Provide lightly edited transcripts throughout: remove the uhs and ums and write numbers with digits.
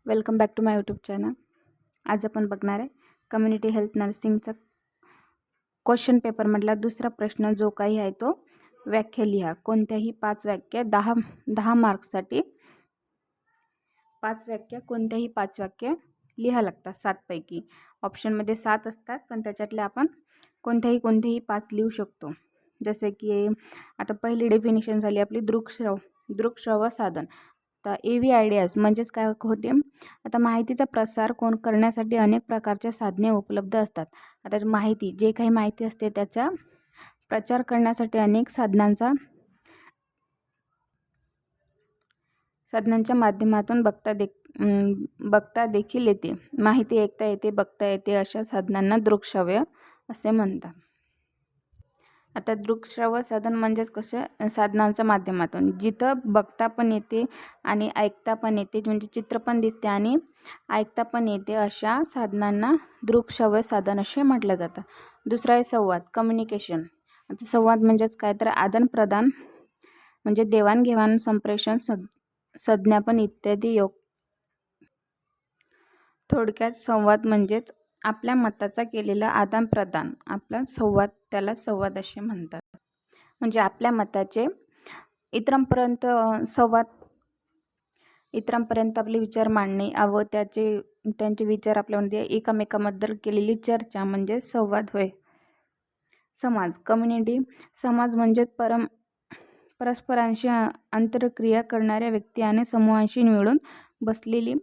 Welcome back to my YouTube channel. आज आपण बघणार आहे कम्युनिटी हेल्थ नर्सिंगचा क्वेश्चन पेपरमधला दुसरा प्रश्न जो काही आहे तो व्याख्या लिहा। कोणत्याही 5 व्याख्या 10 मार्क्ससाठी 5 व्याख्या कोणत्याही 5 व्याख्या लिहा लागतात 7 पैकी। ऑप्शनमध्ये 7 असतात पण त्याच्यातले आपण कोणत्याही 5 लिहू शकतो। जसे की आता पहिली डेफिनेशन झाली आपली दृकश्रव्य साधन। तर एव्ही आयडियाज म्हणजेच काय होते, आता माहितीचा प्रसार करण्यासाठी अनेक प्रकारचे साधने उपलब्ध असतात। आता जे काही माहिती असते त्याचा प्रचार करण्यासाठी अनेक साधनांच्या माध्यमातून बघता देखील येते। माहिती ऐकता येते, बघता येते अशा साधनांना दृकश्रव्य असे म्हणतात। आता दृकश्रव्य साधन म्हणजेच कसे साधनांच्या माध्यमातून जिथं बघता पण येते आणि ऐकता पण येते, म्हणजे चित्र पण दिसते आणि ऐकता पण येते अशा साधनांना दृकश्रव्य साधन असे म्हटलं जातं। दुसरा आहे संवाद, कम्युनिकेशन। आता संवाद म्हणजेच काय तर आदान प्रदान म्हणजे देवाणघेवाण, संप्रेषण, संज्ञापन इत्यादी थोडक्यात संवाद म्हणजेच आपल्या मताचा केलेला आदान प्रदान, आपला संवाद, त्याला संवाद असे म्हणतात। म्हणजे आपल्या मताचे इतरांपर्यंत आपले विचार मांडणे व त्यांचे विचार आपल्यामध्ये एकमेकांबद्दल केलेली चर्चा म्हणजे संवाद होय। समाज, कम्युनिटी, समाज म्हणजे परस्परांशी आंतरक्रिया करणाऱ्या व्यक्ती आणि समूहांशी मिळून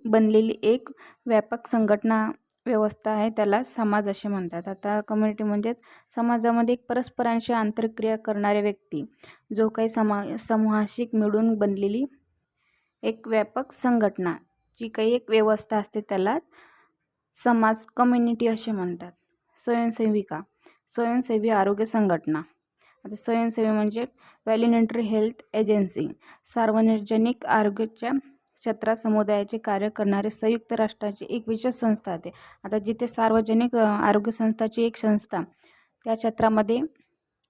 बनलेली एक व्यापक संघटना व्यवस्था आहे, त्याला समाज असे म्हणतात। आता कम्युनिटी म्हणजेच समाजामध्ये एक परस्परांशी आंतरक्रिया करणारे व्यक्ती, जो काही समूहाशी मिळून बनलेली एक व्यापक संघटना, जी काही एक व्यवस्था असते त्याला समाज, कम्युनिटी असे म्हणतात। स्वयंसेवी आरोग्य संघटना। आता स्वयंसेवी म्हणजे व्हॉलंटरी हेल्थ एजन्सी, सार्वजनिक आरोग्याच्या क्षेत्रात समुदायाचे कार्य करणारे संयुक्त राष्ट्राची एक विशेष संस्था आहे। आता जिथे सार्वजनिक आरोग्य संस्थाची एक संस्था, त्या क्षेत्रामध्ये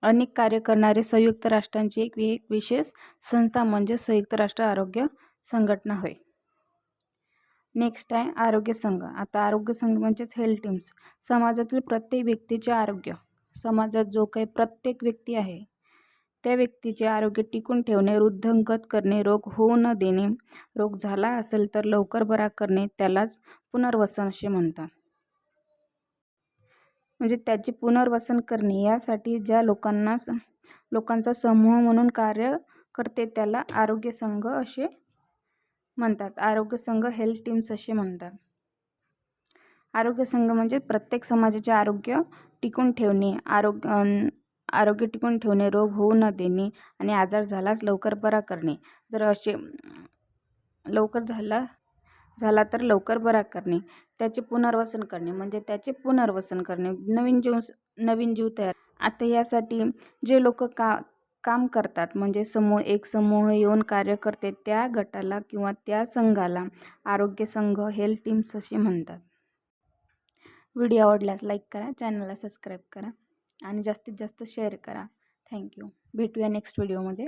अनेक कार्य करणारे संयुक्त राष्ट्रांची एक विशेष संस्था म्हणजे संयुक्त राष्ट्र आरोग्य संघटना होय। नेक्स्ट आहे आरोग्य संघ। आता आरोग्य संघ म्हणजेच हेल्थ टीम्स, समाजातील प्रत्येक व्यक्तीचे आरोग्य, समाजात जो काही प्रत्येक व्यक्ती आहे त्या व्यक्तीचे आरोग्य टिकून ठेवणे, वृद्धिंगत करणे, रोग होऊ न देणे, रोग झाला असेल तर लवकर बरा करणे, त्यालाच पुनर्वसन असे म्हणतात। म्हणजे त्याचे पुनर्वसन करणे यासाठी ज्या लोकांचा समूह म्हणून कार्य करते त्याला आरोग्य संघ असे म्हणतात। आरोग्य संघ हेल्थ टीम्स असे म्हणतात। आरोग्य संघ म्हणजे प्रत्येक समाजाचे आरोग्य टिकून ठेवणे, आरोग्य टिकून ठेवणे, रोग होऊ न देणे आणि आजार झाल्यास लवकर बरा करणे, जर असे लवकर झाला तर लवकर बरा करणे, त्याचे पुनर्वसन करणे म्हणजे त्याचे पुनर्वसन करणे, नवीन जीव तयार। आता यासाठी जे लोक काम करतात म्हणजे एक समूह येऊन कार्य करते त्या गटाला किंवा त्या संघाला आरोग्य संघ हेल्थ टीम्स असे म्हणतात। व्हिडिओ आवडल्यास लाईक करा, चॅनलला सबस्क्राईब करा आणि जास्तीत जास्त शेअर करा। थँक्यू। भेटूया नेक्स्ट व्हिडिओमध्ये।